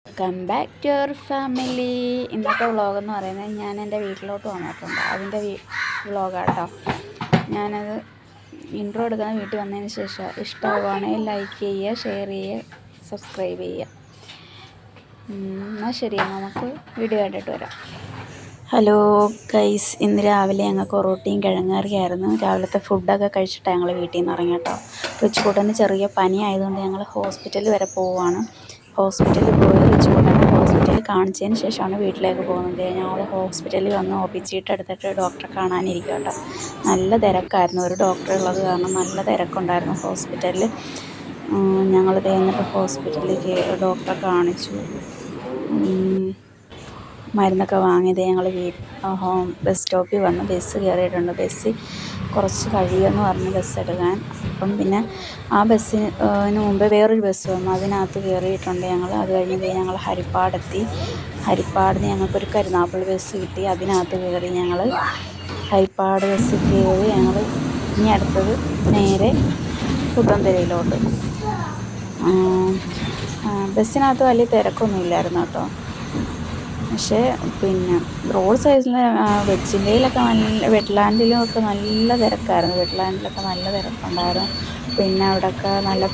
Welcome back to our family. ഇന്നത്തെ വ്ളോഗെന്ന് പറയുന്നത് ഞാൻ എൻ്റെ വീട്ടിലോട്ട് വന്നിട്ടുണ്ട്. അതിൻ്റെ വ്ളോഗാട്ടോ. ഞാനത് ഇൻട്രോ എടുക്കുന്ന വീട്ടിൽ വന്നതിന് ശേഷം ഇഷ്ടമാവുകയാണെങ്കിൽ ലൈക്ക് ചെയ്യുക, ഷെയർ ചെയ്യുക, സബ്സ്ക്രൈബ് ചെയ്യുക. എന്നാൽ ശരി, നമുക്ക് വീഡിയോ കണ്ടിട്ട് വരാം. ഹലോ ഗൈസ്, ഇന്ന് രാവിലെ ഞങ്ങൾക്ക് റൊട്ടിയും കിഴങ്ങറിയായിരുന്നു. രാവിലത്തെ ഫുഡൊക്കെ കഴിച്ചിട്ട് ഞങ്ങൾ വീട്ടിൽ നിന്ന് ഇറങ്ങി കേട്ടോ. റിച്ചുകൂട്ടന് ചെറിയ പനി ആയതുകൊണ്ട് ഞങ്ങൾ ഹോസ്പിറ്റലിൽ വരെ പോവുകയാണ്. ഹോസ്പിറ്റലിൽ പോയി റിച്ചുകൂട്ടനെ ഹോസ്പിറ്റലിൽ കാണിച്ചതിന് ശേഷമാണ് വീട്ടിലേക്ക് പോകുന്നത്. ഞങ്ങൾ ഹോസ്പിറ്റലിൽ വന്ന് ഒ പി ചീട്ട് എടുത്തിട്ട് ഡോക്ടറെ കാണാനിരിക്കും കേട്ടോ. നല്ല തിരക്കായിരുന്നു. ഒരു ഡോക്ടറെ ഉള്ളത് കാരണം നല്ല തിരക്കുണ്ടായിരുന്നു ഹോസ്പിറ്റലിൽ. ഞങ്ങൾ എന്നിട്ട് ഹോസ്പിറ്റലിലേക്ക് ഡോക്ടറെ കാണിച്ചു. മരുന്നൊക്കെ വാങ്ങിയത് ഞങ്ങൾ ബസ് സ്റ്റോപ്പിൽ വന്ന് ബസ് കയറിയിട്ടുണ്ട്. ബസ്സിൽ കുറച്ച് കഴിയുമെന്ന് പറഞ്ഞ് ബസ് എടുക്കാൻ. അപ്പം പിന്നെ ആ ബസ്സിന് മുമ്പ് വേറൊരു ബസ് വന്നു, അതിനകത്ത് കയറിയിട്ടുണ്ട് ഞങ്ങൾ. അത് കഴിഞ്ഞ് ഞങ്ങൾ ഹരിപ്പാടെത്തി. ഹരിപ്പാടിന് ഞങ്ങൾക്കൊരു കരുനാഗപ്പള്ളി ബസ് കിട്ടി, അതിനകത്ത് കയറി. ഞങ്ങൾ ഹരിപ്പാട് ബസ്സിൽ കയറി ഞങ്ങൾ ഇനി അടുത്തത് നേരെ പുത്തൻതെരുവിലോട്ട്. ബസ്സിനകത്ത് വലിയ തിരക്കൊന്നും ഇല്ലായിരുന്നു കേട്ടോ. പക്ഷേ പിന്നെ റോഡ് സൈഡിൽ വെച്ചിൻ്റെയിലൊക്കെ വെറ്റ്ലാൻഡിലും ഒക്കെ നല്ല തിരക്കായിരുന്നു. വെറ്റ്ലാൻഡിലൊക്കെ നല്ല തിരക്കുണ്ടായിരുന്നു. പിന്നെ അവിടെയൊക്കെ നല്ല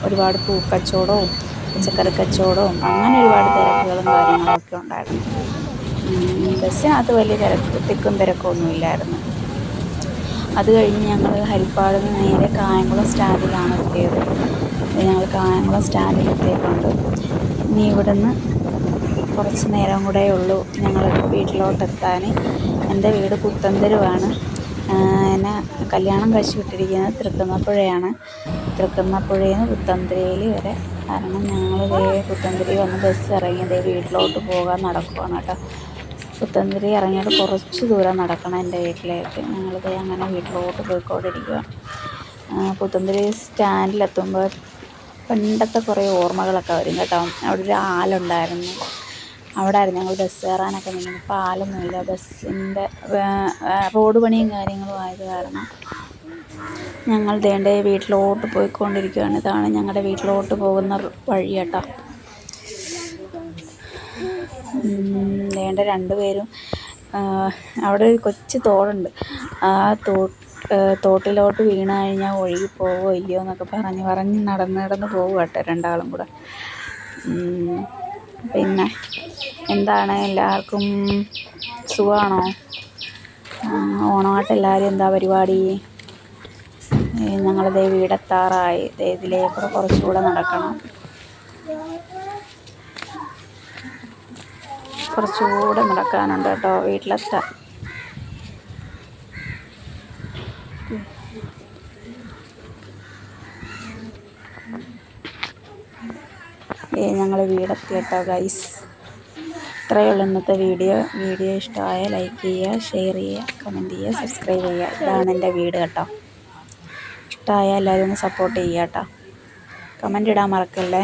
ഒരുപാട് പൂക്കച്ചവടവും പച്ചക്കറി കച്ചവടവും അങ്ങനെ ഒരുപാട് തിരക്കുകളും കാര്യങ്ങളൊക്കെ ഉണ്ടായിരുന്നു. ബസ്സിനകത്ത് വലിയ തിക്കും തിരക്കൊന്നും ഇല്ലായിരുന്നു. അത് കഴിഞ്ഞ് ഞങ്ങൾ ഹരിപ്പാടിൽ നിന്ന് നേരെ കായംകുളം സ്റ്റാൻഡിലാണ് എത്തിയത്. ഞങ്ങൾ കായംകുളം സ്റ്റാൻഡിലെത്തിയിട്ടുണ്ട്. ഇനി ഇവിടുന്ന് കുറച്ച് നേരം കൂടെ ഉള്ളൂ ഞങ്ങൾ വീട്ടിലോട്ടെത്താൻ. എൻ്റെ വീട് പുത്തൻതെരുവാണ്. എന്നെ കല്യാണം കഴിച്ച് വിട്ടിരിക്കുന്നത് തൃക്കുന്നപ്പുഴയാണ്. തൃക്കുന്നപ്പുഴയിൽ നിന്ന് പുത്തൻതെരുവിൽ വരെ. കാരണം ഞങ്ങൾ പുത്തൻതെരുവിൽ വന്ന് ബസ് ഇറങ്ങി വീട്ടിലോട്ട് പോകാൻ നടക്കുവാണ് കേട്ടോ. പുത്തൻതെരുവിൽ ഇറങ്ങിയിട്ട് കുറച്ച് ദൂരം നടക്കണം എൻ്റെ വീട്ടിലേക്ക്. ഞങ്ങളിത് അങ്ങനെ വീട്ടിലോട്ട് പോയിക്കൊണ്ടിരിക്കുക. പുത്തൻതെരുവ് സ്റ്റാൻഡിലെത്തുമ്പോൾ പണ്ടത്തെ കുറേ ഓർമ്മകളൊക്കെ വരും കേട്ടോ. അവിടെ ഒരു ആലുണ്ടായിരുന്നു, അവിടെ ആയിരുന്നു ഞങ്ങൾ ബസ് കയറാനൊക്കെ നിൽക്കുന്നത്. ഇപ്പോൾ ആലൊന്നുമില്ല. ബസ്സിൻ്റെ റോഡ് പണിയും കാര്യങ്ങളും ആയത് കാരണം ഞങ്ങൾ ദേണ്ടെ വീട്ടിലോട്ട് പോയിക്കൊണ്ടിരിക്കുകയാണ്. ഇതാണ് ഞങ്ങളുടെ വീട്ടിലോട്ട് പോകുന്ന വഴി കേട്ടോ. ദേണ്ടെ രണ്ടുപേരും അവിടെ ഒരു കൊച്ചു തോടുണ്ട്. ആ തോട്ടിലോട്ട് വീണ് കഴിഞ്ഞാൽ ഒഴുകി പോവോ ഇല്ലയോ എന്നൊക്കെ പറഞ്ഞ് നടന്ന് പോകും കേട്ടോ രണ്ടാളും കൂടെ. പിന്നെ എന്താണ്, എല്ലാവർക്കും സുഖമാണോ? ഓണമായിട്ട് എല്ലാവരും എന്താ പരിപാടി? ഞങ്ങളിതേ വീടെത്താറായി. ഇതിലേക്കൂടെ കുറച്ചുകൂടെ നടക്കണം. കുറച്ചുകൂടെ നടക്കാനുണ്ട് കേട്ടോ വീട്ടിലെത്താൻ. ഞങ്ങൾ വീടെത്തി കേട്ടോ ഗൈസ്. ഇത്രയേ ഉള്ളൂ ഇന്നത്തെ വീഡിയോ. ഇഷ്ടമായ ലൈക്ക് ചെയ്യുക, ഷെയർ ചെയ്യുക, കമൻറ്റ് ചെയ്യുക, സബ്സ്ക്രൈബ് ചെയ്യുക. ഇതാണ് എൻ്റെ വീട് കേട്ടോ. ഇഷ്ടമായ എല്ലാവരും ഒന്ന് സപ്പോർട്ട് ചെയ്യുക കേട്ടോ. കമൻറ്റ് ഇടാൻ മറക്കല്ലേ.